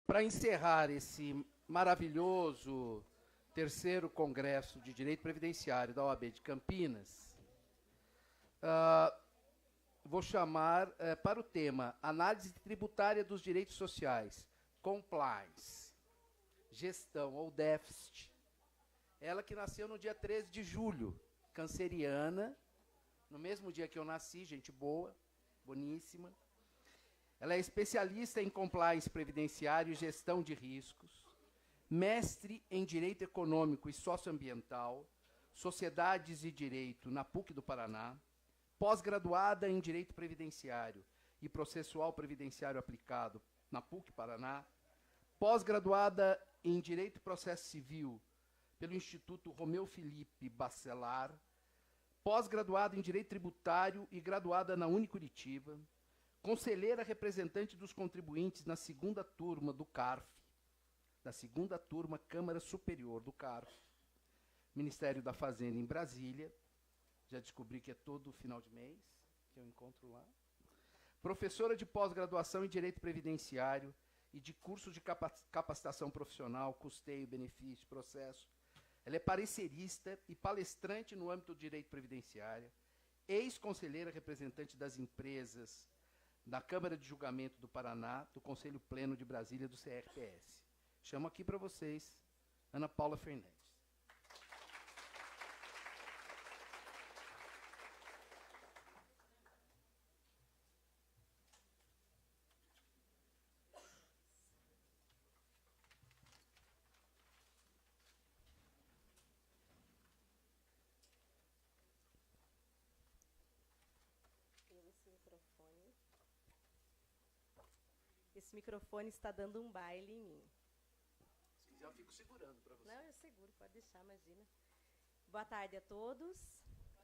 Para encerrar esse maravilhoso terceiro Congresso de Direito Previdenciário da OAB de Campinas, vou chamar para o tema Análise Tributária dos Direitos Sociais, Compliance, Gestão ou Déficit. Ela que nasceu no dia 13 de julho, canceriana, no mesmo dia que eu nasci, gente boa, boníssima. Ela é especialista em compliance previdenciário e gestão de riscos, mestre em Direito Econômico e Socioambiental, Sociedades e Direito na PUC do Paraná, pós-graduada em Direito Previdenciário e Processual Previdenciário Aplicado na PUC Paraná, pós-graduada em Direito e Processo Civil pelo Instituto Romeu Felipe Bacelar, pós-graduada em Direito Tributário e graduada na Unicuritiba, conselheira representante dos contribuintes na segunda turma do CARF, da segunda turma Câmara Superior do CARF, Ministério da Fazenda em Brasília, já descobri que é todo final de mês, que eu encontro lá, professora de pós-graduação em Direito Previdenciário e de cursos de capacitação profissional, custeio, benefício, processo. Ela é parecerista e palestrante no âmbito do direito previdenciário, ex-conselheira representante das empresas da Câmara de Julgamento do Paraná, do Conselho Pleno de Brasília, do CRPS. Chamo aqui para vocês Ana Paula Fernandes. Esse microfone está dando um baile em mim. Se quiser, eu fico segurando para você. Não, eu seguro, pode deixar, imagina. Boa tarde a todos.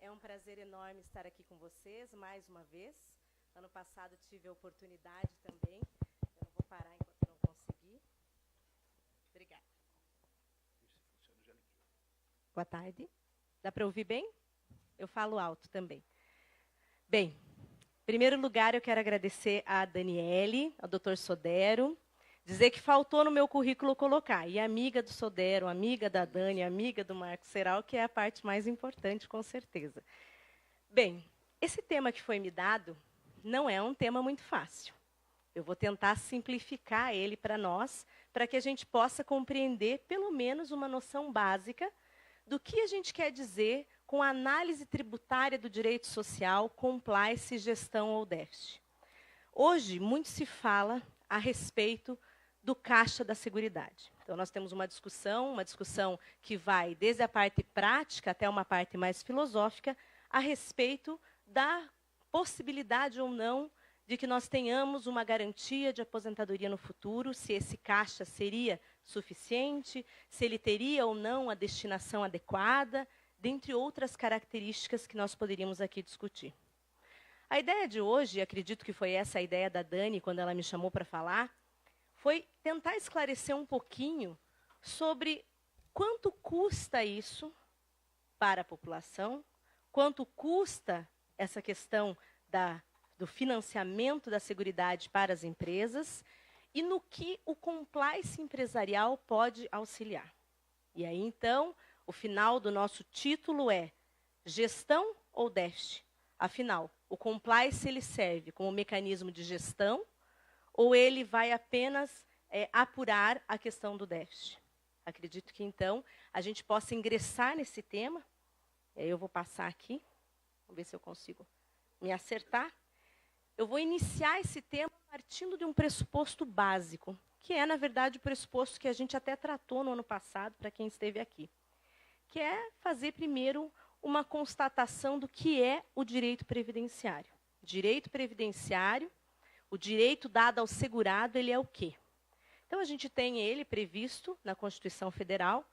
É um prazer enorme estar aqui com vocês, mais uma vez. Ano passado tive a oportunidade também. Eu não vou parar enquanto não conseguir. Obrigada. Boa tarde. Dá para ouvir bem? Eu falo alto também. Bem, em primeiro lugar, eu quero agradecer a Daniele, ao Dr. Sodero, dizer que faltou no meu currículo colocar, e amiga do Sodero, amiga da Dani, amiga do Marco Serral, que é a parte mais importante, com certeza. Bem, esse tema que foi me dado não é um tema muito fácil. Eu vou tentar simplificar ele para nós, para que a gente possa compreender, pelo menos, uma noção básica do que a gente quer dizer com a análise tributária do direito social, compliance, gestão ou déficit. Hoje, muito se fala a respeito do caixa da Seguridade. Então, nós temos uma discussão que vai desde a parte prática até uma parte mais filosófica, a respeito da possibilidade ou não de que nós tenhamos uma garantia de aposentadoria no futuro, se esse caixa seria suficiente, se ele teria ou não a destinação adequada, dentre outras características que nós poderíamos aqui discutir. A ideia de hoje, acredito que foi essa a ideia da Dani, quando ela me chamou para falar, foi tentar esclarecer um pouquinho sobre quanto custa isso para a população, quanto custa essa questão do financiamento da Seguridade para as empresas e no que o compliance empresarial pode auxiliar. E aí, então, o final do nosso título é Gestão ou Déficit? Afinal, o compliance ele serve como mecanismo de gestão ou ele vai apenas apurar a questão do déficit? Acredito que, então, a gente possa ingressar nesse tema. Eu vou passar aqui, vamos ver se eu consigo me acertar. Eu vou iniciar esse tema partindo de um pressuposto básico, que é, na verdade, o pressuposto que a gente até tratou no ano passado, para quem esteve aqui, que é fazer primeiro uma constatação do que é o direito previdenciário. Direito previdenciário, o direito dado ao segurado, ele é o quê? Então, a gente tem ele previsto na Constituição Federal.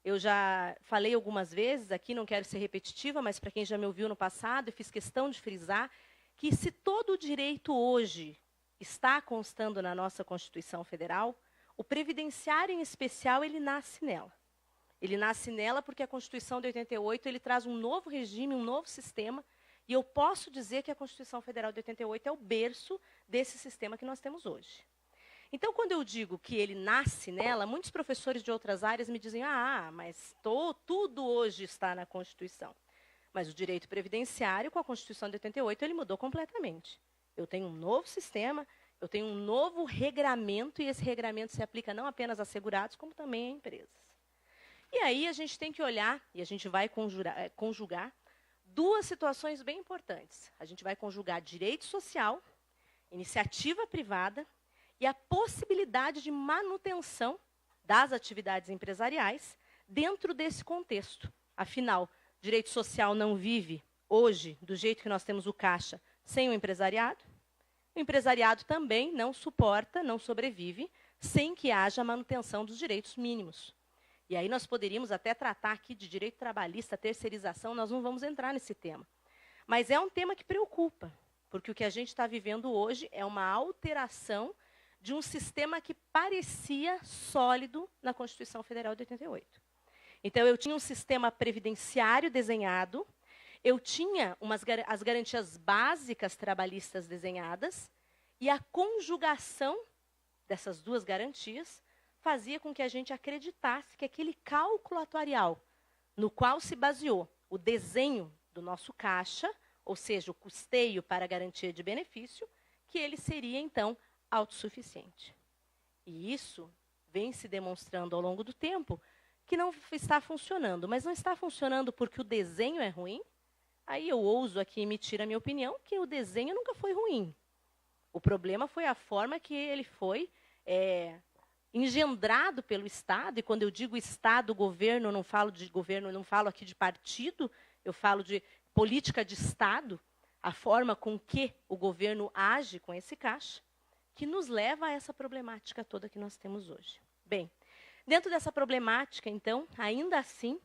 Eu já falei algumas vezes aqui, não quero ser repetitiva, mas para quem já me ouviu no passado, eu fiz questão de frisar que se todo o direito hoje está constando na nossa Constituição Federal, o previdenciário em especial, ele nasce nela. Ele nasce nela porque a Constituição de 88 ele traz um novo regime, um novo sistema, e eu posso dizer que a Constituição Federal de 88 é o berço desse sistema que nós temos hoje. Então, quando eu digo que ele nasce nela, muitos professores de outras áreas me dizem, mas tudo hoje está na Constituição. Mas o direito previdenciário, com a Constituição de 88, ele mudou completamente. Eu tenho um novo sistema, eu tenho um novo regramento, e esse regramento se aplica não apenas a segurados, como também a empresas. E aí a gente tem que olhar, e a gente vai conjugar duas situações bem importantes. A gente vai conjugar direito social, iniciativa privada e a possibilidade de manutenção das atividades empresariais dentro desse contexto. Afinal, direito social não vive hoje, do jeito que nós temos o Caixa, sem o empresariado. O empresariado também não suporta, não sobrevive, sem que haja manutenção dos direitos mínimos. E aí nós poderíamos até tratar aqui de direito trabalhista, terceirização, nós não vamos entrar nesse tema. Mas é um tema que preocupa, porque o que a gente está vivendo hoje é uma alteração de um sistema que parecia sólido na Constituição Federal de 88. Então, eu tinha um sistema previdenciário desenhado, eu tinha as garantias básicas trabalhistas desenhadas, e a conjugação dessas duas garantias fazia com que a gente acreditasse que aquele cálculo atuarial, no qual se baseou o desenho do nosso caixa, ou seja, o custeio para a garantia de benefício, que ele seria, então, autossuficiente. E isso vem se demonstrando ao longo do tempo que não está funcionando. Mas não está funcionando porque o desenho é ruim? Aí eu ouso aqui emitir a minha opinião que o desenho nunca foi ruim. O problema foi a forma que ele foi engendrado pelo Estado, e quando eu digo Estado, governo, eu não falo de governo, eu não falo aqui de partido, eu falo de política de Estado, a forma com que o governo age com esse caixa, que nos leva a essa problemática toda que nós temos hoje. Bem, dentro dessa problemática, então, ainda assim,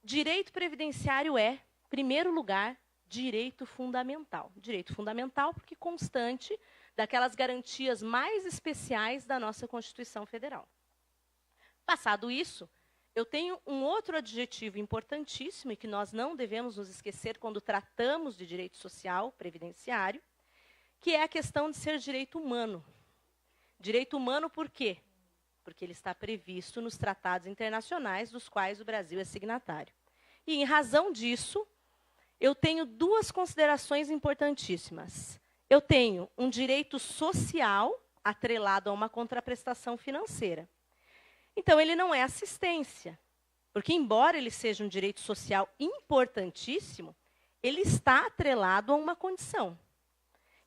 direito previdenciário é, em primeiro lugar, direito fundamental. Direito fundamental porque constante daquelas garantias mais especiais da nossa Constituição Federal. Passado isso, eu tenho um outro adjetivo importantíssimo e que nós não devemos nos esquecer quando tratamos de direito social previdenciário, que é a questão de ser direito humano. Direito humano por quê? Porque ele está previsto nos tratados internacionais dos quais o Brasil é signatário. E, em razão disso, eu tenho duas considerações importantíssimas. Eu tenho um direito social atrelado a uma contraprestação financeira. Então, ele não é assistência, porque, embora ele seja um direito social importantíssimo, ele está atrelado a uma condição.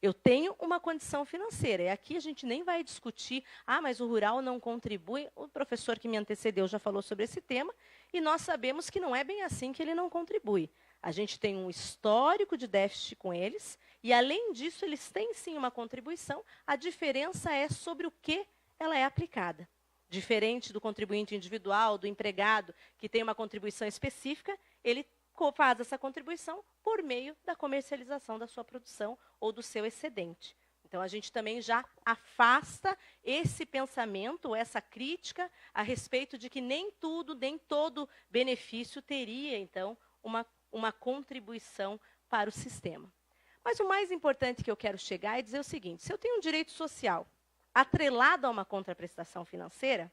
Eu tenho uma condição financeira, e aqui a gente nem vai discutir, mas o rural não contribui. O professor que me antecedeu já falou sobre esse tema, e nós sabemos que não é bem assim que ele não contribui. A gente tem um histórico de déficit com eles, e, além disso, eles têm, sim, uma contribuição. A diferença é sobre o que ela é aplicada. Diferente do contribuinte individual, do empregado, que tem uma contribuição específica, ele faz essa contribuição por meio da comercialização da sua produção ou do seu excedente. Então, a gente também já afasta esse pensamento, essa crítica a respeito de que nem tudo, nem todo benefício teria, então, uma contribuição para o sistema. Mas o mais importante que eu quero chegar é dizer o seguinte: se eu tenho um direito social atrelado a uma contraprestação financeira,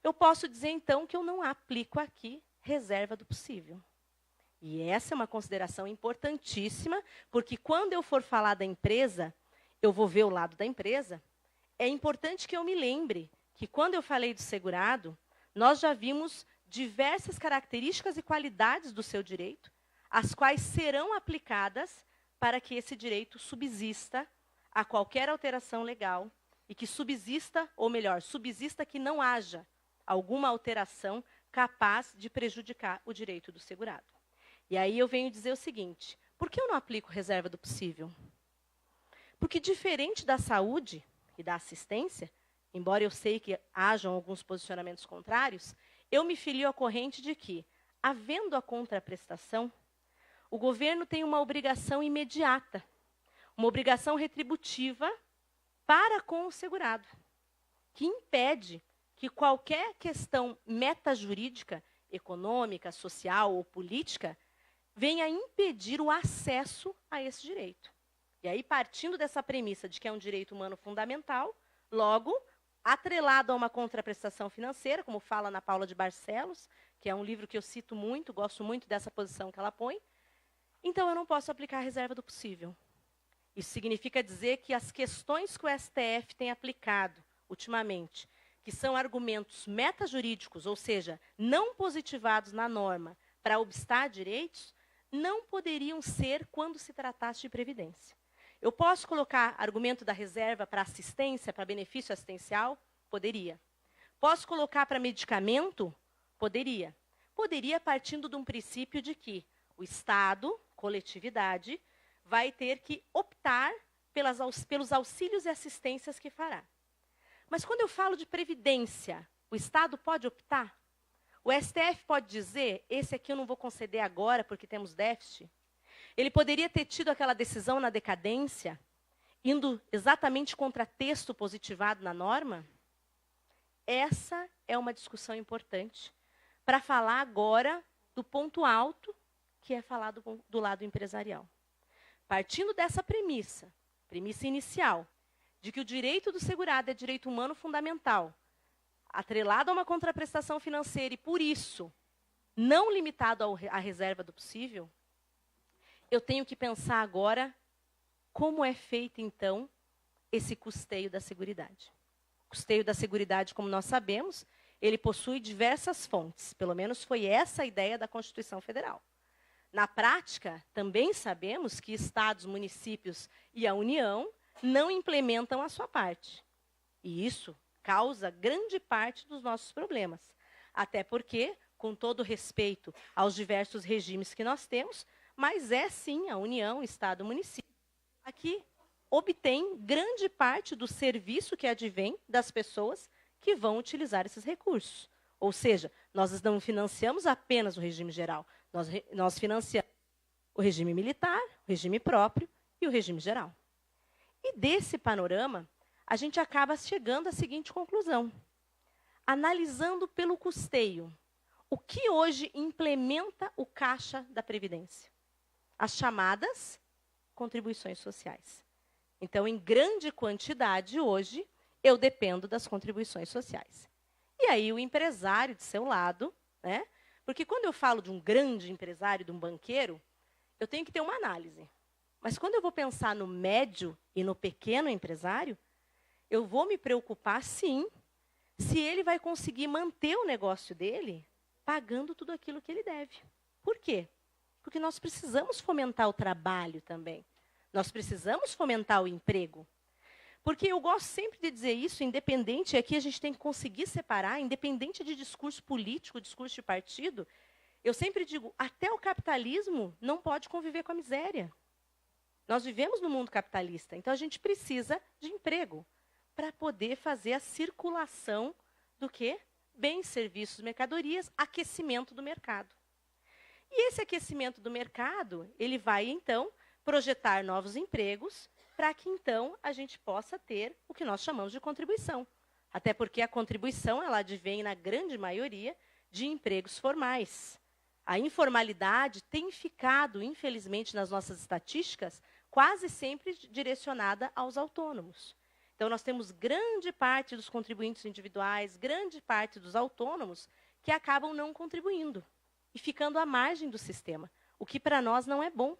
eu posso dizer, então, que eu não aplico aqui reserva do possível. E essa é uma consideração importantíssima, porque quando eu for falar da empresa, eu vou ver o lado da empresa. É importante que eu me lembre que, quando eu falei do segurado, nós já vimos diversas características e qualidades do seu direito, as quais serão aplicadas para que esse direito subsista a qualquer alteração legal e que subsista, ou melhor, subsista que não haja alguma alteração capaz de prejudicar o direito do segurado. E aí eu venho dizer o seguinte: por que eu não aplico reserva do possível? Porque, diferente da saúde e da assistência, embora eu sei que hajam alguns posicionamentos contrários, eu me filio à corrente de que, havendo a contraprestação, o governo tem uma obrigação imediata, uma obrigação retributiva para com o segurado, que impede que qualquer questão metajurídica, econômica, social ou política, venha impedir o acesso a esse direito. E aí, partindo dessa premissa de que é um direito humano fundamental, logo, atrelado a uma contraprestação financeira, como fala Ana Paula de Barcelos, que é um livro que eu cito muito, gosto muito dessa posição que ela põe. Então, eu não posso aplicar a reserva do possível. Isso significa dizer que as questões que o STF tem aplicado ultimamente, que são argumentos metajurídicos, ou seja, não positivados na norma para obstar direitos, não poderiam ser quando se tratasse de previdência. Eu posso colocar argumento da reserva para assistência, para benefício assistencial? Poderia. Posso colocar para medicamento? Poderia. Poderia partindo de um princípio de que o Estado, coletividade, vai ter que optar pelos auxílios e assistências que fará. Mas quando eu falo de previdência, o Estado pode optar? O STF pode dizer, esse aqui eu não vou conceder agora porque temos déficit? Ele poderia ter tido aquela decisão na decadência, indo exatamente contra texto positivado na norma? Essa é uma discussão importante para falar agora do ponto alto, que é falar do lado empresarial. Partindo dessa premissa inicial, de que o direito do segurado é direito humano fundamental, atrelado a uma contraprestação financeira e, por isso, não limitado à reserva do possível, eu tenho que pensar agora como é feito, então, esse custeio da seguridade. O custeio da seguridade, como nós sabemos, ele possui diversas fontes. Pelo menos foi essa a ideia da Constituição Federal. Na prática, também sabemos que estados, municípios e a União não implementam a sua parte. E isso causa grande parte dos nossos problemas. Até porque, com todo respeito aos diversos regimes que nós temos, mas é sim a União, Estado e Município, aqui obtém grande parte do serviço que advém das pessoas que vão utilizar esses recursos. Ou seja, nós não financiamos apenas o regime geral, nós financiamos o regime militar, o regime próprio e o regime geral. E desse panorama, a gente acaba chegando à seguinte conclusão. Analisando pelo custeio, o que hoje implementa o caixa da Previdência? As chamadas contribuições sociais. Então, em grande quantidade, hoje, eu dependo das contribuições sociais. E aí, o empresário, de seu lado, né? Porque quando eu falo de um grande empresário, de um banqueiro, eu tenho que ter uma análise. Mas quando eu vou pensar no médio e no pequeno empresário, eu vou me preocupar, sim, se ele vai conseguir manter o negócio dele pagando tudo aquilo que ele deve. Por quê? Porque nós precisamos fomentar o trabalho também. Nós precisamos fomentar o emprego. Porque eu gosto sempre de dizer isso, independente, aqui a gente tem que conseguir separar, independente de discurso político, discurso de partido, eu sempre digo, até o capitalismo não pode conviver com a miséria. Nós vivemos no mundo capitalista, então a gente precisa de emprego para poder fazer a circulação do quê? Bens, serviços, mercadorias, aquecimento do mercado. E esse aquecimento do mercado, ele vai, então, projetar novos empregos para que, então, a gente possa ter o que nós chamamos de contribuição. Até porque a contribuição, ela advém, na grande maioria, de empregos formais. A informalidade tem ficado, infelizmente, nas nossas estatísticas, quase sempre direcionada aos autônomos. Então, nós temos grande parte dos contribuintes individuais, grande parte dos autônomos, que acabam não contribuindo e ficando à margem do sistema, o que para nós não é bom,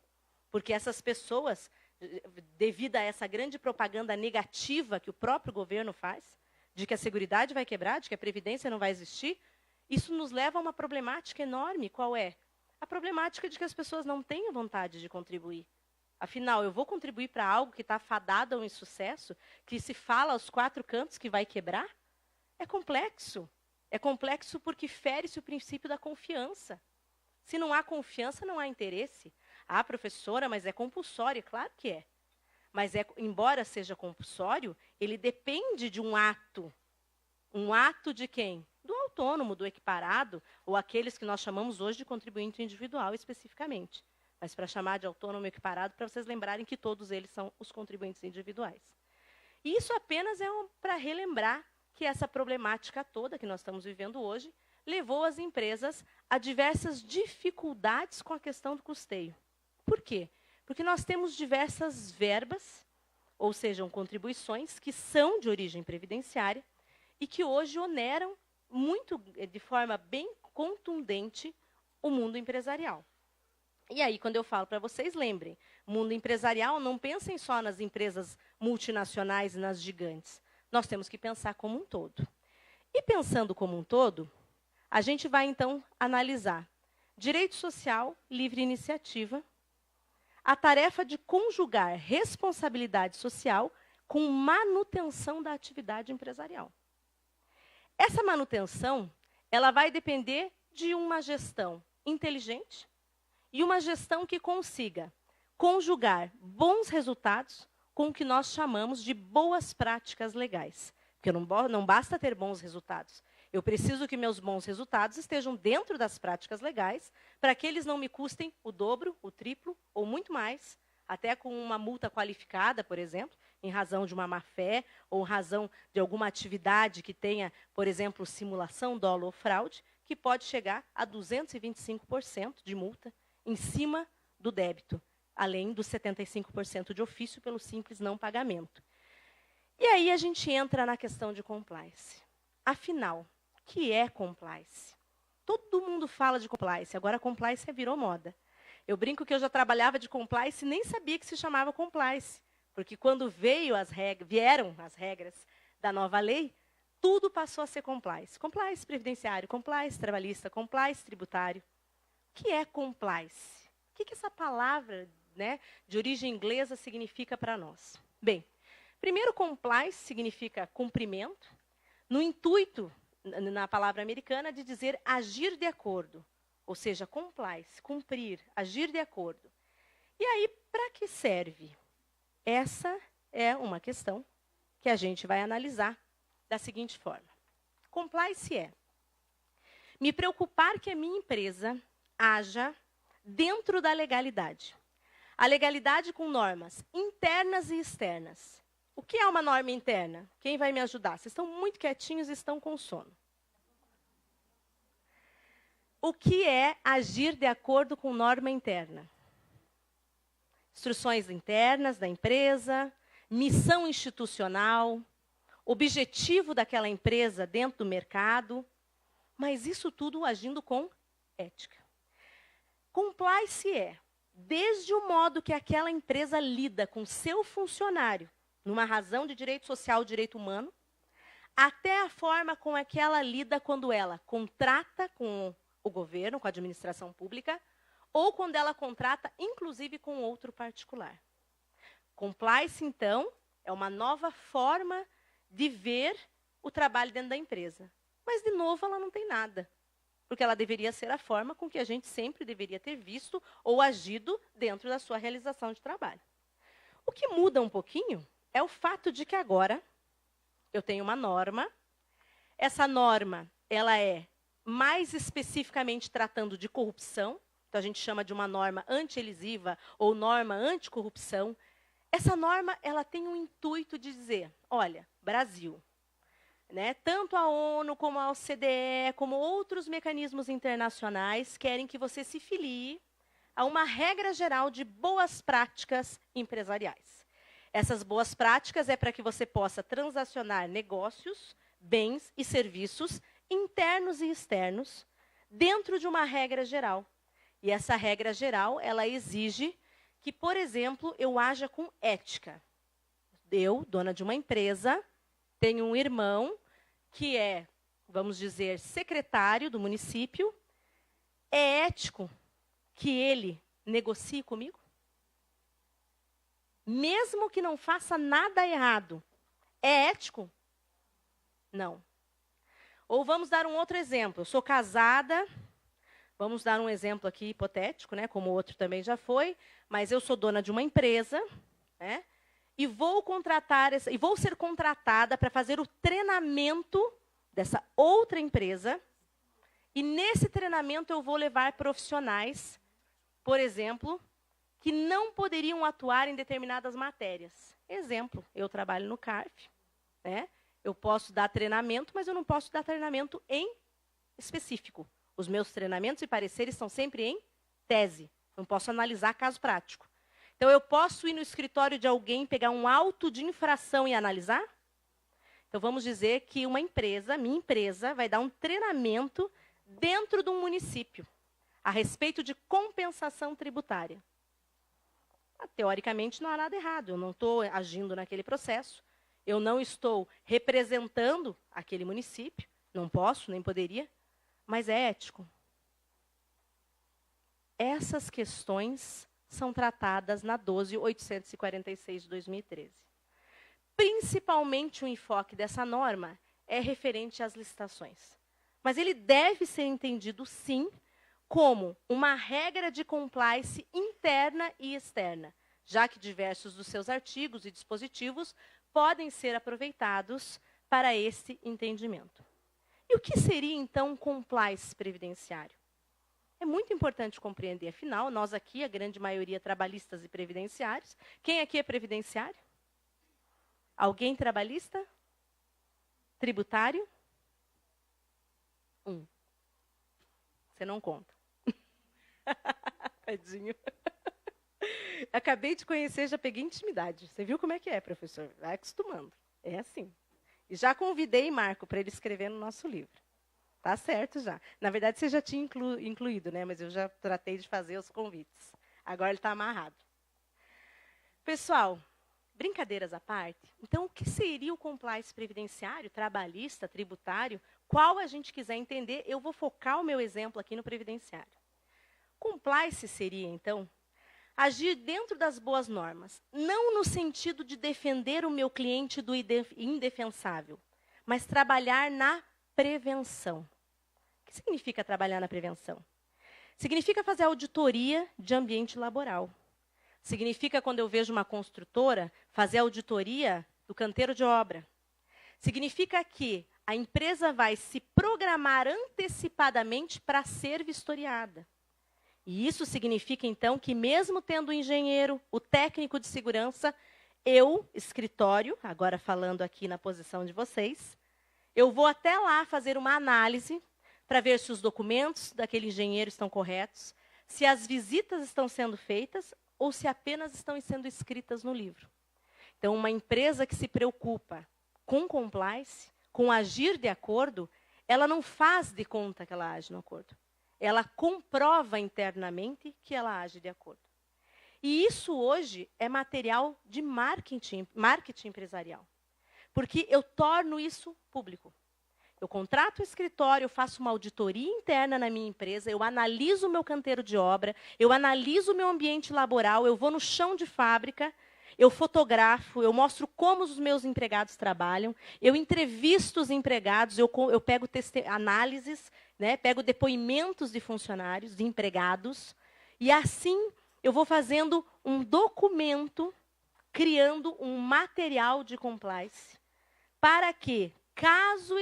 porque essas pessoas, devido a essa grande propaganda negativa que o próprio governo faz, de que a Seguridade vai quebrar, de que a Previdência não vai existir, isso nos leva a uma problemática enorme. Qual é? A problemática de que as pessoas não têm vontade de contribuir. Afinal, eu vou contribuir para algo que está fadado ao insucesso, que se fala aos quatro cantos que vai quebrar? É complexo. É complexo porque fere-se o princípio da confiança. Se não há confiança, não há interesse. Ah, professora, mas é compulsório. Claro que é. Mas, embora seja compulsório, ele depende de um ato. Um ato de quem? Do autônomo, do equiparado, ou aqueles que nós chamamos hoje de contribuinte individual especificamente. Mas para chamar de autônomo equiparado, para vocês lembrarem que todos eles são os contribuintes individuais. E isso apenas é para relembrar que essa problemática toda que nós estamos vivendo hoje levou as empresas a diversas dificuldades com a questão do custeio. Por quê? Porque nós temos diversas verbas, ou sejam, contribuições, que são de origem previdenciária, e que hoje oneram muito, de forma bem contundente, o mundo empresarial. E aí, quando eu falo para vocês, lembrem, mundo empresarial, não pensem só nas empresas multinacionais e nas gigantes. Nós temos que pensar como um todo. E pensando como um todo, a gente vai, então, analisar direito social, livre iniciativa, a tarefa de conjugar responsabilidade social com manutenção da atividade empresarial. Essa manutenção, ela vai depender de uma gestão inteligente e uma gestão que consiga conjugar bons resultados com o que nós chamamos de boas práticas legais. Porque não basta ter bons resultados. Eu preciso que meus bons resultados estejam dentro das práticas legais, para que eles não me custem o dobro, o triplo ou muito mais, até com uma multa qualificada, por exemplo, em razão de uma má-fé ou razão de alguma atividade que tenha, por exemplo, simulação, dolo ou fraude, que pode chegar a 225% de multa em cima do débito, além dos 75% de ofício pelo simples não pagamento. E aí a gente entra na questão de compliance. Afinal, o que é compliance? Todo mundo fala de compliance, agora compliance virou moda. Eu brinco que eu já trabalhava de compliance e nem sabia que se chamava compliance, porque quando vieram as regras da nova lei, tudo passou a ser compliance. Compliance previdenciário, compliance trabalhista, compliance tributário. O que é compliance? O que essa palavra, né, de origem inglesa significa para nós? Bem, primeiro, compliance significa cumprimento, no intuito, na palavra americana, de dizer agir de acordo. Ou seja, compliance, cumprir, agir de acordo. E aí, para que serve? Essa é uma questão que a gente vai analisar da seguinte forma. Compliance é me preocupar que a minha empresa haja dentro da legalidade. A legalidade com normas internas e externas. O que é uma norma interna? Quem vai me ajudar? Vocês estão muito quietinhos e estão com sono. O que é agir de acordo com norma interna? Instruções internas da empresa, missão institucional, objetivo daquela empresa dentro do mercado, mas isso tudo agindo com ética. Compliance é, desde o modo que aquela empresa lida com seu funcionário, numa razão de direito social, direito humano, até a forma com que ela lida quando ela contrata com o governo, com a administração pública, ou quando ela contrata, inclusive, com outro particular. Compliance, então, é uma nova forma de ver o trabalho dentro da empresa. Mas, de novo, ela não tem nada. Porque ela deveria ser a forma com que a gente sempre deveria ter visto ou agido dentro da sua realização de trabalho. O que muda um pouquinho é o fato de que agora eu tenho uma norma. Essa norma, ela é mais especificamente tratando de corrupção. Então, a gente chama de uma norma anti-elisiva ou norma anticorrupção. Essa norma, ela tem um intuito de dizer, olha, Brasil, né, tanto a ONU como a OCDE, como outros mecanismos internacionais, querem que você se filie a uma regra geral de boas práticas empresariais. Essas boas práticas é para que você possa transacionar negócios, bens e serviços internos e externos dentro de uma regra geral. E essa regra geral, ela exige que, por exemplo, eu haja com ética. Eu, dona de uma empresa, tenho um irmão que é, vamos dizer, secretário do município. É ético que ele negocie comigo? Mesmo que não faça nada errado, é ético? Não. Ou vamos dar um outro exemplo. Eu sou casada, vamos dar um exemplo aqui hipotético, né, como o outro também já foi, mas eu sou dona de uma empresa, né, e vou ser contratada para fazer o treinamento dessa outra empresa, e nesse treinamento eu vou levar profissionais, por exemplo, que não poderiam atuar em determinadas matérias. Exemplo, eu trabalho no CARF, né? Eu posso dar treinamento, mas eu não posso dar treinamento em específico. Os meus treinamentos e pareceres são sempre em tese. Não posso analisar caso prático. Então, eu posso ir no escritório de alguém, pegar um auto de infração e analisar? Então, vamos dizer que uma empresa, minha empresa, vai dar um treinamento dentro de um município a respeito de compensação tributária. Teoricamente, não há nada errado. Eu não estou agindo naquele processo. Eu não estou representando aquele município. Não posso, nem poderia. Mas é ético. Essas questões são tratadas na 12.846 de 2013. Principalmente o enfoque dessa norma é referente às licitações. Mas ele deve ser entendido, sim, como uma regra de compliance interna e externa, já que diversos dos seus artigos e dispositivos podem ser aproveitados para esse entendimento. E o que seria, então, um compliance previdenciário? É muito importante compreender, afinal, nós aqui, a grande maioria trabalhistas e previdenciários. Quem aqui é previdenciário? Alguém trabalhista? Tributário? Você não conta. Tadinho. Acabei de conhecer, já peguei intimidade. Você viu como é que é, professor? Vai acostumando. É assim. E já convidei Marco para ele escrever no nosso livro. Tá certo já. Na verdade, você já tinha incluído, né? Mas eu já tratei de fazer os convites. Agora ele está amarrado. Pessoal, brincadeiras à parte. Então, o que seria o compliance previdenciário, trabalhista, tributário? Qual a gente quiser entender, eu vou focar o meu exemplo aqui no previdenciário. Compliance seria, então, agir dentro das boas normas, não no sentido de defender o meu cliente do indefensável, mas trabalhar na prevenção. O que significa trabalhar na prevenção? Significa fazer auditoria de ambiente laboral. Significa, quando eu vejo uma construtora, fazer auditoria do canteiro de obra. Significa que a empresa vai se programar antecipadamente para ser vistoriada. E isso significa, então, que mesmo tendo o engenheiro, o técnico de segurança, eu, escritório, agora falando aqui na posição de vocês, eu vou até lá fazer uma análise para ver se os documentos daquele engenheiro estão corretos, se as visitas estão sendo feitas ou se apenas estão sendo escritas no livro. Então, uma empresa que se preocupa com compliance, com agir de acordo, ela não faz de conta que ela age no acordo. Ela comprova internamente que ela age de acordo. E isso hoje é material de marketing empresarial. Porque eu torno isso público. Eu contrato o escritório, eu faço uma auditoria interna na minha empresa, eu analiso o meu canteiro de obra, eu analiso o meu ambiente laboral, eu vou no chão de fábrica, eu fotografo, eu mostro como os meus empregados trabalham, eu entrevisto os empregados, eu pego análises, né, pego depoimentos de funcionários, de empregados, e assim eu vou fazendo um documento, criando um material de compliance, para que, caso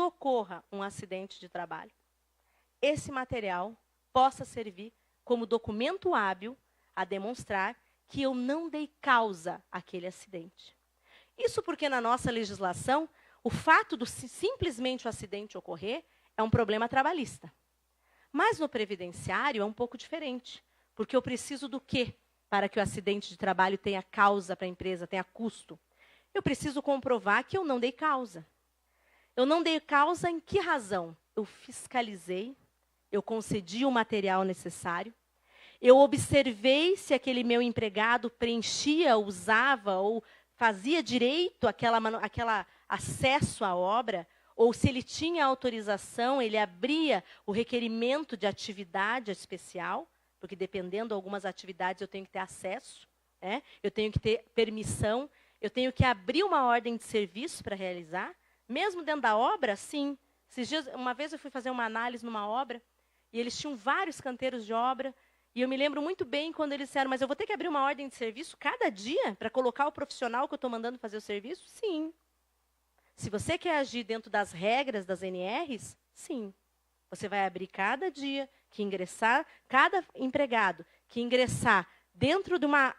ocorra um acidente de trabalho, esse material possa servir como documento hábil a demonstrar que eu não dei causa àquele acidente. Isso porque na nossa legislação, o fato de simplesmente o acidente ocorrer é um problema trabalhista. Mas no previdenciário é um pouco diferente, porque eu preciso do quê para que o acidente de trabalho tenha causa para a empresa, tenha custo? Eu preciso comprovar que eu não dei causa. Eu não dei causa em que razão? Eu fiscalizei, eu concedi o material necessário, eu observei se aquele meu empregado preenchia, usava ou fazia direito aquela acesso à obra, ou se ele tinha autorização, ele abria o requerimento de atividade especial, porque dependendo de algumas atividades eu tenho que ter acesso, né? Eu tenho que ter permissão, eu tenho que abrir uma ordem de serviço para realizar, mesmo dentro da obra, sim. Esses dias, uma vez eu fui fazer uma análise numa obra, e eles tinham vários canteiros de obra, e eu me lembro muito bem quando eles disseram, mas eu vou ter que abrir uma ordem de serviço cada dia para colocar o profissional que eu estou mandando fazer o serviço? Sim. Se você quer agir dentro das regras das NRs, sim. Você vai abrir cada dia que ingressar, cada empregado que ingressar dentro de uma...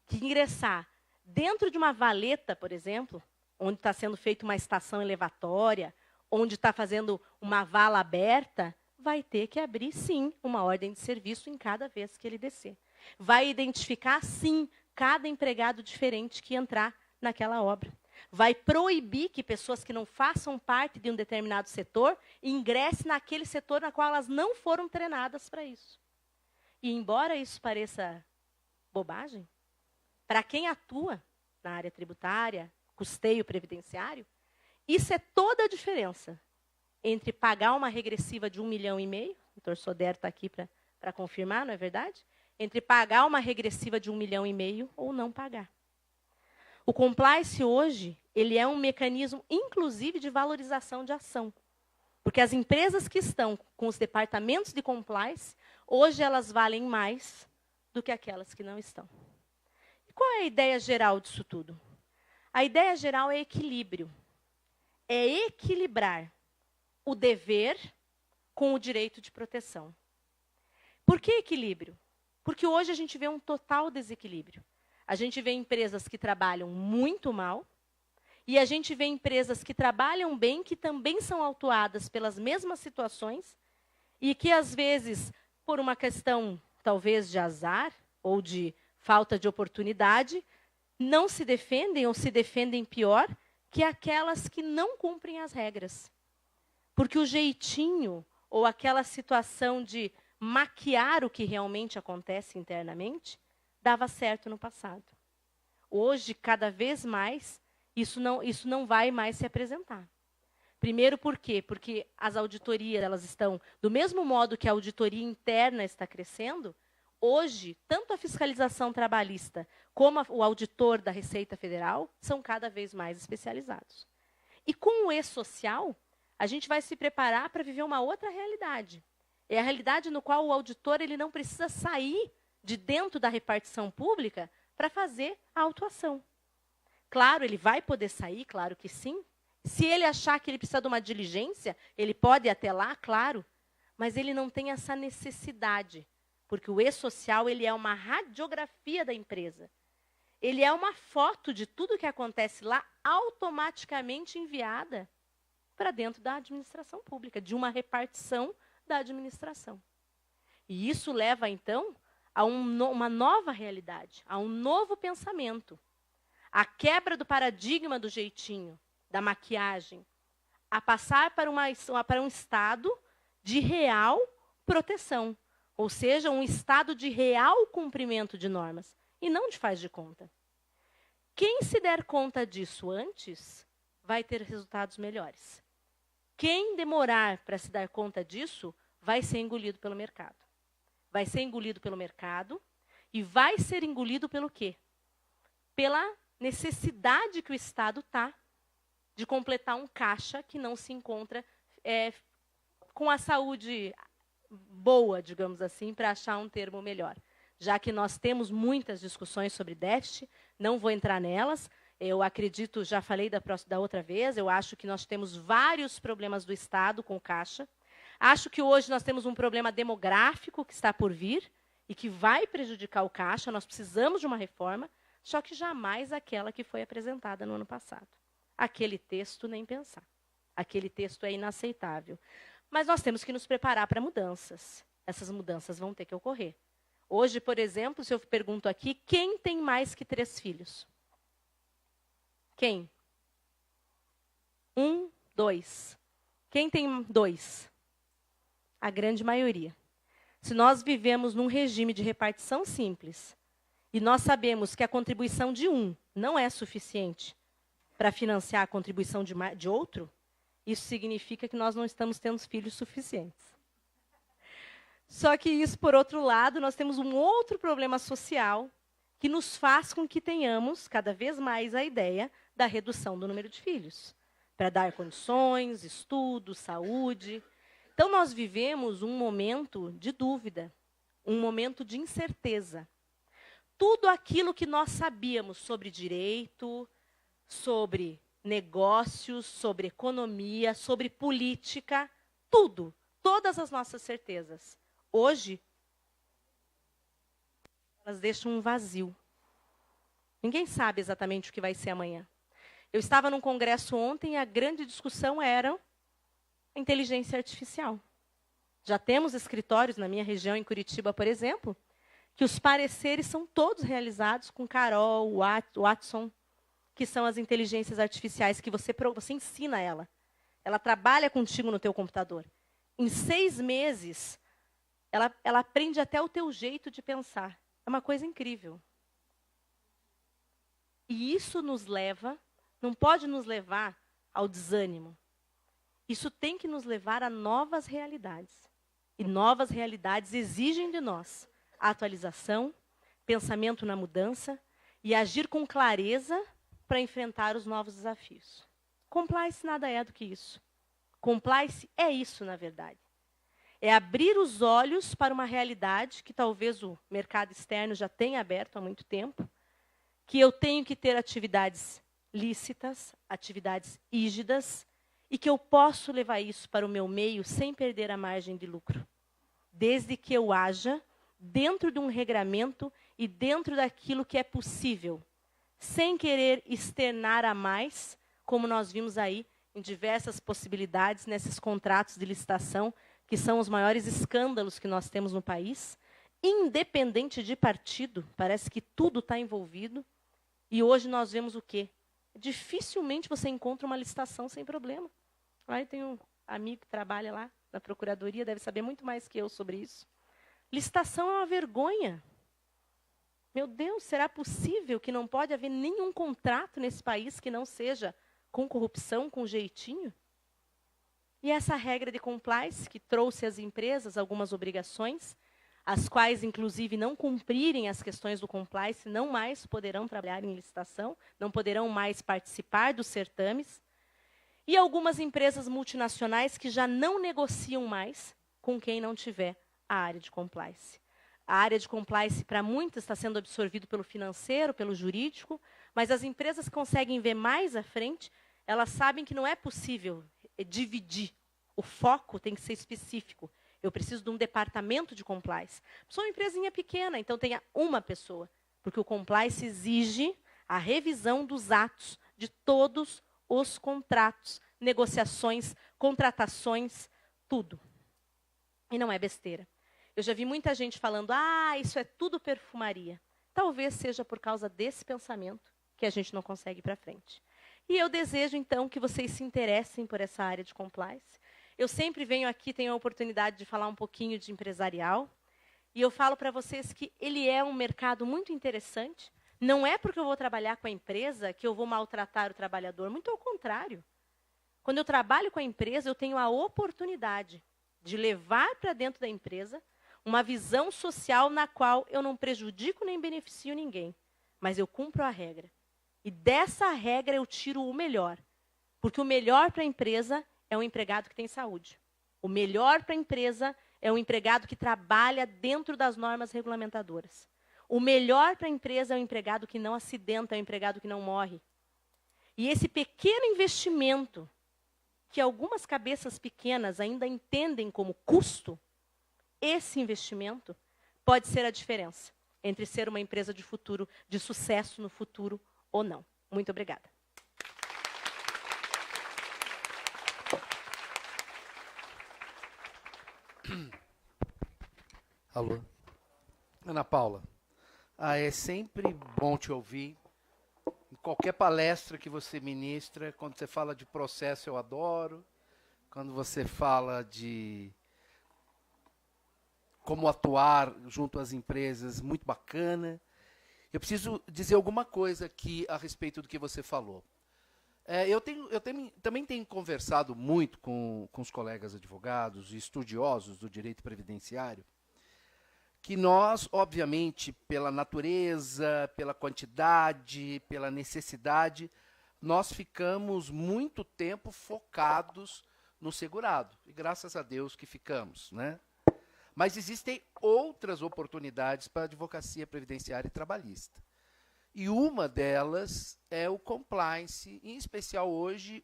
que ingressar dentro de uma valeta, por exemplo, onde está sendo feita uma estação elevatória, onde está fazendo uma vala aberta, vai ter que abrir, sim, uma ordem de serviço em cada vez que ele descer. Vai identificar, sim, cada empregado diferente que entrar naquela obra. Vai proibir que pessoas que não façam parte de um determinado setor ingressem naquele setor na qual elas não foram treinadas para isso. E embora isso pareça bobagem, para quem atua na área tributária, custeio previdenciário, isso é toda a diferença entre pagar uma regressiva de 1,5 milhão, o doutor Sodero está aqui para confirmar, não é verdade? Entre pagar uma regressiva de 1,5 milhão ou não pagar. O compliance hoje, ele é um mecanismo, inclusive, de valorização de ação. Porque as empresas que estão com os departamentos de compliance, hoje elas valem mais do que aquelas que não estão. E qual é a ideia geral disso tudo? A ideia geral é equilíbrio. É equilibrar o dever com o direito de proteção. Por que equilíbrio? Porque hoje a gente vê um total desequilíbrio. A gente vê empresas que trabalham muito mal e a gente vê empresas que trabalham bem, que também são autuadas pelas mesmas situações e que, às vezes, por uma questão, talvez, de azar ou de falta de oportunidade, não se defendem ou se defendem pior que aquelas que não cumprem as regras. Porque o jeitinho ou aquela situação de maquiar o que realmente acontece internamente dava certo no passado. Hoje, cada vez mais, isso não vai mais se apresentar. Primeiro, por quê? Porque as auditorias elas estão, do mesmo modo que a auditoria interna está crescendo, hoje, tanto a fiscalização trabalhista como o auditor da Receita Federal são cada vez mais especializados. E com o E-Social, a gente vai se preparar para viver uma outra realidade. É a realidade no qual o auditor ele não precisa sair de dentro da repartição pública para fazer a autuação. Claro, ele vai poder sair, claro que sim. Se ele achar que ele precisa de uma diligência, ele pode ir até lá, claro. Mas ele não tem essa necessidade, porque o E-Social ele é uma radiografia da empresa. Ele é uma foto de tudo que acontece lá, automaticamente enviada para dentro da administração pública, de uma repartição da administração. E isso leva, então, a uma nova realidade, a um novo pensamento. A quebra do paradigma do jeitinho, da maquiagem, a passar para um estado de real proteção. Ou seja, um estado de real cumprimento de normas, e não de faz de conta. Quem se der conta disso antes, vai ter resultados melhores. Quem demorar para se dar conta disso, vai ser engolido pelo mercado. Vai ser engolido pelo mercado e vai ser engolido pelo quê? Pela necessidade que o Estado está de completar um caixa que não se encontra com a saúde boa, digamos assim, para achar um termo melhor. Já que nós temos muitas discussões sobre déficit, não vou entrar nelas. Eu acredito, já falei da outra vez, eu acho que nós temos vários problemas do Estado com o caixa. Acho que hoje nós temos um problema demográfico que está por vir e que vai prejudicar o caixa. Nós precisamos de uma reforma, só que jamais aquela que foi apresentada no ano passado. Aquele texto, nem pensar. Aquele texto é inaceitável. Mas nós temos que nos preparar para mudanças. Essas mudanças vão ter que ocorrer. Hoje, por exemplo, se eu pergunto aqui, quem tem mais que 3 filhos? Quem? 1, 2. Quem tem 2? A grande maioria. Se nós vivemos num regime de repartição simples, e nós sabemos que a contribuição de um não é suficiente para financiar a contribuição de outro, isso significa que nós não estamos tendo filhos suficientes. Só que isso, por outro lado, nós temos um outro problema social que nos faz com que tenhamos cada vez mais a ideia da redução do número de filhos, para dar condições, estudo, saúde. Então, nós vivemos um momento de dúvida, um momento de incerteza. Tudo aquilo que nós sabíamos sobre direito, sobre negócios, sobre economia, sobre política, tudo, todas as nossas certezas. Hoje, elas deixam um vazio. Ninguém sabe exatamente o que vai ser amanhã. Eu estava num congresso ontem e a grande discussão era a inteligência artificial. Já temos escritórios na minha região, em Curitiba, por exemplo, que os pareceres são todos realizados com Carol, Watson. que são as inteligências artificiais, que você ensina ela. Ela trabalha contigo no teu computador. Em 6 meses, ela aprende até o teu jeito de pensar. É uma coisa incrível. E isso não pode nos levar ao desânimo. Isso tem que nos levar a novas realidades. E novas realidades exigem de nós a atualização, pensamento na mudança e agir com clareza para enfrentar os novos desafios. Compliance nada é do que isso. Compliance é isso, na verdade. É abrir os olhos para uma realidade que talvez o mercado externo já tenha aberto há muito tempo, que eu tenho que ter atividades lícitas, atividades rígidas, e que eu posso levar isso para o meu meio sem perder a margem de lucro. Desde que eu haja dentro de um regramento e dentro daquilo que é possível, sem querer externar a mais, como nós vimos aí em diversas possibilidades nesses contratos de licitação, que são os maiores escândalos que nós temos no país, independente de partido, parece que tudo está envolvido. E hoje nós vemos o quê? Dificilmente você encontra uma licitação sem problema. Aí tem um amigo que trabalha lá na procuradoria, deve saber muito mais que eu sobre isso. Licitação é uma vergonha. Meu Deus, será possível que não pode haver nenhum contrato nesse país que não seja com corrupção, com jeitinho? E essa regra de compliance, que trouxe às empresas algumas obrigações, as quais, inclusive, não cumprirem as questões do compliance, não mais poderão trabalhar em licitação, não poderão mais participar dos certames. E algumas empresas multinacionais que já não negociam mais com quem não tiver a área de compliance. A área de compliance, para muitas, está sendo absorvido pelo financeiro, pelo jurídico, mas as empresas que conseguem ver mais à frente, elas sabem que não é possível dividir. O foco tem que ser específico. Eu preciso de um departamento de compliance. Sou uma empresinha pequena, então tenha uma pessoa, porque o compliance exige a revisão dos atos de todos os contratos, negociações, contratações, tudo. E não é besteira. Eu já vi muita gente falando, isso é tudo perfumaria. Talvez seja por causa desse pensamento que a gente não consegue ir para frente. E eu desejo, então, que vocês se interessem por essa área de compliance. Eu sempre venho aqui, tenho a oportunidade de falar um pouquinho de empresarial. E eu falo para vocês que ele é um mercado muito interessante. Não é porque eu vou trabalhar com a empresa que eu vou maltratar o trabalhador. Muito ao contrário. Quando eu trabalho com a empresa, eu tenho a oportunidade de levar para dentro da empresa uma visão social na qual eu não prejudico nem beneficio ninguém. Mas eu cumpro a regra. E dessa regra eu tiro o melhor. Porque o melhor para a empresa é um empregado que tem saúde. O melhor para a empresa é um empregado que trabalha dentro das normas regulamentadoras. O melhor para a empresa é um empregado que não acidenta, é um empregado que não morre. E esse pequeno investimento, que algumas cabeças pequenas ainda entendem como custo, esse investimento pode ser a diferença entre ser uma empresa de futuro, de sucesso no futuro ou não. Muito obrigada. Alô? Ana Paula, é sempre bom te ouvir. Em qualquer palestra que você ministra, quando você fala de processo, eu adoro. Quando você fala de como atuar junto às empresas, muito bacana. Eu preciso dizer alguma coisa aqui a respeito do que você falou. Eu também tenho conversado muito com os colegas advogados e estudiosos do direito previdenciário, que nós, obviamente, pela natureza, pela quantidade, pela necessidade, nós ficamos muito tempo focados no segurado. E graças a Deus que ficamos, né? Mas existem outras oportunidades para a advocacia previdenciária e trabalhista. E uma delas é o compliance, em especial hoje,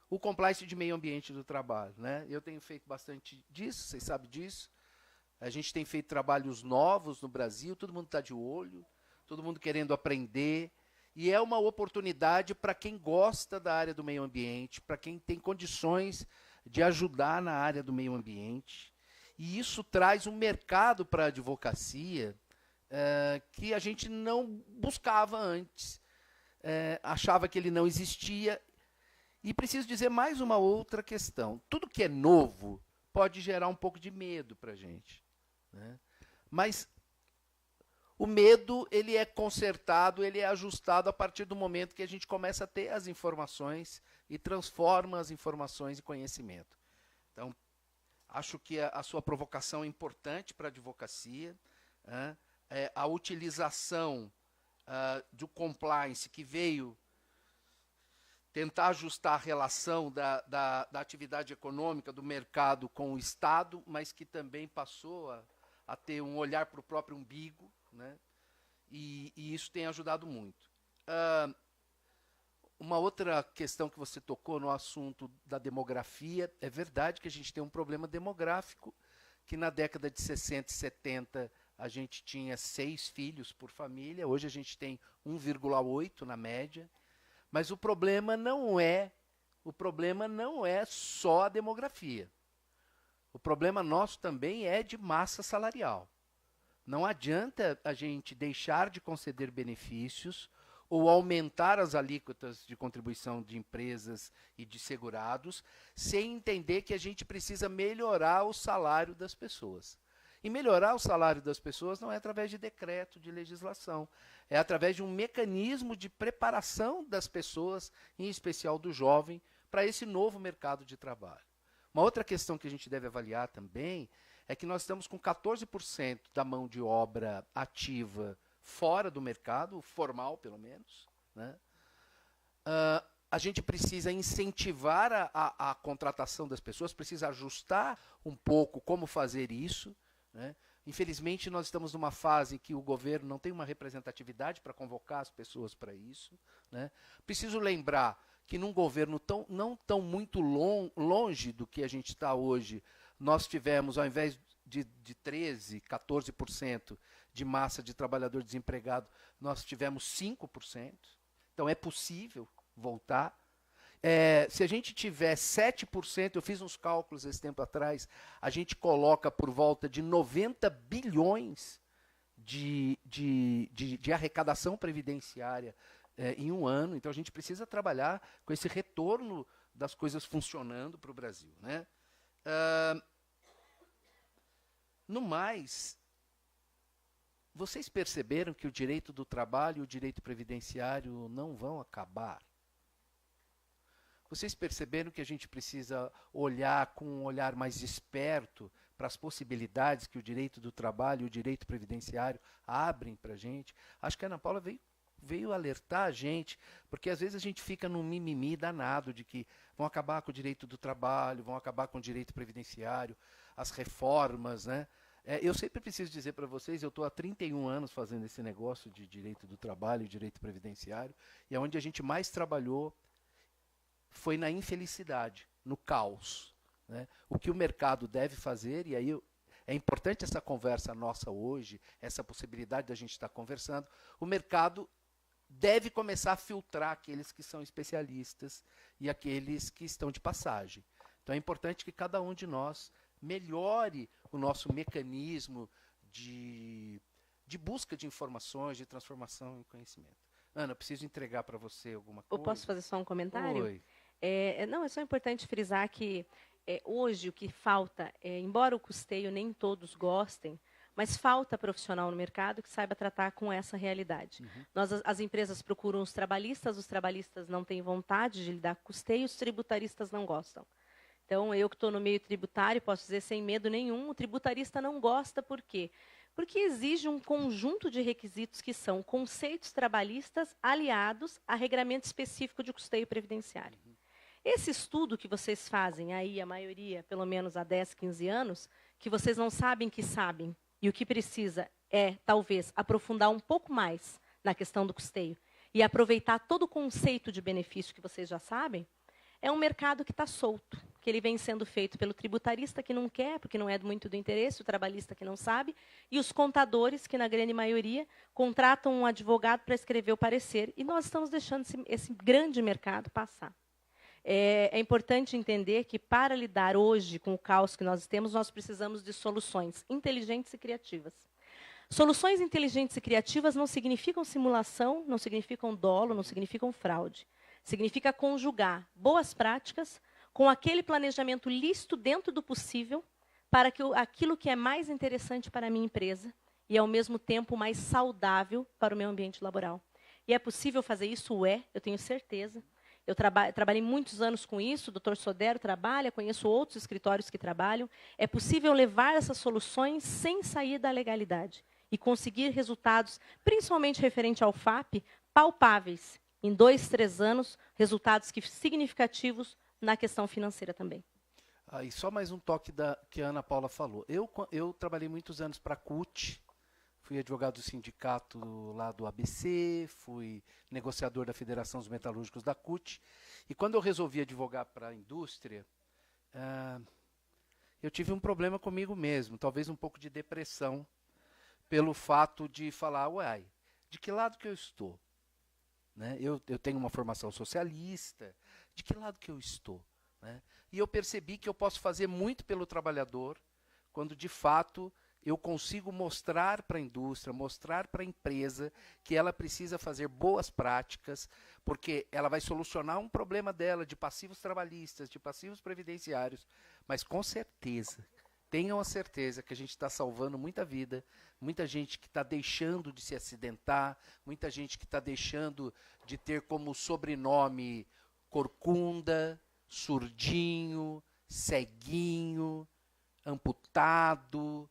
o compliance de meio ambiente do trabalho, né? Eu tenho feito bastante disso, vocês sabem disso. A gente tem feito trabalhos novos no Brasil, todo mundo está de olho, todo mundo querendo aprender. E é uma oportunidade para quem gosta da área do meio ambiente, para quem tem condições de ajudar na área do meio ambiente. E isso traz um mercado para a advocacia que a gente não buscava antes. achava que ele não existia. E preciso dizer mais uma outra questão. Tudo que é novo pode gerar um pouco de medo para a gente, né? Mas o medo, ele é consertado, ele é ajustado a partir do momento que a gente começa a ter as informações e transforma as informações em conhecimento. Então, acho que a sua provocação é importante para a advocacia, né? A utilização do compliance, que veio tentar ajustar a relação da atividade econômica, do mercado com o Estado, mas que também passou a ter um olhar para o próprio umbigo, né? E isso tem ajudado muito. Uma outra questão que você tocou no assunto da demografia, é verdade que a gente tem um problema demográfico, que na década de 60 e 70 a gente tinha 6 filhos por família, hoje a gente tem 1,8 na média, mas o problema não é só a demografia. O problema nosso também é de massa salarial. Não adianta a gente deixar de conceder benefícios ou aumentar as alíquotas de contribuição de empresas e de segurados, sem entender que a gente precisa melhorar o salário das pessoas. E melhorar o salário das pessoas não é através de decreto, de legislação. É através de um mecanismo de preparação das pessoas, em especial do jovem, para esse novo mercado de trabalho. Uma outra questão que a gente deve avaliar também é que nós estamos com 14% da mão de obra ativa fora do mercado, formal pelo menos, né? A gente precisa incentivar a contratação das pessoas, precisa ajustar um pouco como fazer isso, né? Infelizmente, nós estamos numa fase em que o governo não tem uma representatividade para convocar as pessoas para isso, né? Preciso lembrar que num governo não tão muito longe do que a gente está hoje, nós tivemos, ao invés de 13%, 14% de massa de trabalhador desempregado, nós tivemos 5%. Então, é possível voltar. Se a gente tiver 7%, eu fiz uns cálculos esse tempo atrás, a gente coloca por volta de 90 bilhões de arrecadação previdenciária em um ano. Então, a gente precisa trabalhar com esse retorno das coisas funcionando para o Brasil, né? No mais, vocês perceberam que o direito do trabalho e o direito previdenciário não vão acabar? Vocês perceberam que a gente precisa olhar com um olhar mais esperto para as possibilidades que o direito do trabalho e o direito previdenciário abrem para a gente? Acho que a Ana Paula veio alertar a gente, porque às vezes a gente fica num mimimi danado de que vão acabar com o direito do trabalho, vão acabar com o direito previdenciário, as reformas, né? Eu sempre preciso dizer para vocês, eu estou há 31 anos fazendo esse negócio de direito do trabalho e direito previdenciário, e onde a gente mais trabalhou foi na infelicidade, no caos, né? O que o mercado deve fazer, e aí é importante essa conversa nossa hoje, essa possibilidade da gente estar conversando, o mercado deve começar a filtrar aqueles que são especialistas e aqueles que estão de passagem. Então é importante que cada um de nós melhore o nosso mecanismo de busca de informações, de transformação em conhecimento. Ana, eu preciso entregar para você alguma coisa. Eu posso fazer só um comentário? Oi. Não, é só importante frisar que hoje o que falta, embora o custeio nem todos gostem, mas falta profissional no mercado que saiba tratar com essa realidade. Uhum. As empresas procuram os trabalhistas não têm vontade de lidar com custeio, os tributaristas não gostam. Então, eu que estou no meio tributário, posso dizer sem medo nenhum, o tributarista não gosta, por quê? Porque exige um conjunto de requisitos que são conceitos trabalhistas aliados a regramento específico de custeio previdenciário. Uhum. Esse estudo que vocês fazem aí, a maioria, pelo menos há 10, 15 anos, que vocês não sabem que sabem, e o que precisa é, talvez, aprofundar um pouco mais na questão do custeio e aproveitar todo o conceito de benefício que vocês já sabem, é um mercado que está solto, que ele vem sendo feito pelo tributarista que não quer, porque não é muito do interesse, o trabalhista que não sabe, e os contadores, que na grande maioria contratam um advogado para escrever o parecer, e nós estamos deixando esse grande mercado passar. É importante entender que, para lidar hoje com o caos que nós temos, nós precisamos de soluções inteligentes e criativas. Soluções inteligentes e criativas não significam simulação, não significam dolo, não significam fraude. Significa conjugar boas práticas com aquele planejamento lícito dentro do possível para que aquilo que é mais interessante para a minha empresa e, ao mesmo tempo, mais saudável para o meu ambiente laboral. E é possível fazer isso? Eu tenho certeza. Eu trabalhei muitos anos com isso, o Dr. Sodero trabalha, conheço outros escritórios que trabalham. É possível levar essas soluções sem sair da legalidade e conseguir resultados, principalmente referente ao FAP, palpáveis. Em 2, 3 anos, resultados significativos na questão financeira também. E só mais um toque que a Ana Paula falou. Eu trabalhei muitos anos para a CUT, fui advogado do sindicato lá do ABC, fui negociador da Federação dos Metalúrgicos da CUT. E quando eu resolvi advogar para a indústria, eu tive um problema comigo mesmo, talvez um pouco de depressão, pelo fato de falar, uai, de que lado que eu estou? Né? Eu tenho uma formação socialista, de que lado que eu estou? Né? E eu percebi que eu posso fazer muito pelo trabalhador, quando de fato eu consigo mostrar para a indústria, mostrar para a empresa que ela precisa fazer boas práticas, porque ela vai solucionar um problema dela de passivos trabalhistas, de passivos previdenciários, mas com certeza, tenham a certeza que a gente está salvando muita vida, muita gente que está deixando de se acidentar, muita gente que está deixando de ter como sobrenome corcunda, surdinho, ceguinho, amputado,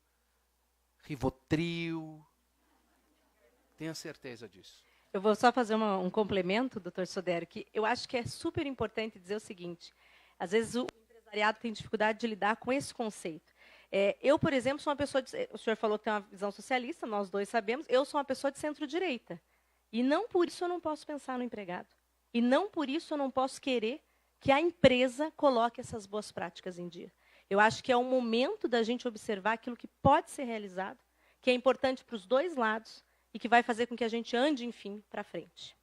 Rivotril. Tenha certeza disso. Eu vou só fazer um complemento, doutor Sodero, que eu acho que é super importante dizer o seguinte. Às vezes o empresariado tem dificuldade de lidar com esse conceito. Eu, por exemplo, sou uma pessoa... o senhor falou que tem uma visão socialista, nós dois sabemos. Eu sou uma pessoa de centro-direita. E não por isso eu não posso pensar no empregado. E não por isso eu não posso querer que a empresa coloque essas boas práticas em dia. Eu acho que é o momento da gente observar aquilo que pode ser realizado, que é importante para os dois lados e que vai fazer com que a gente ande, enfim, para frente.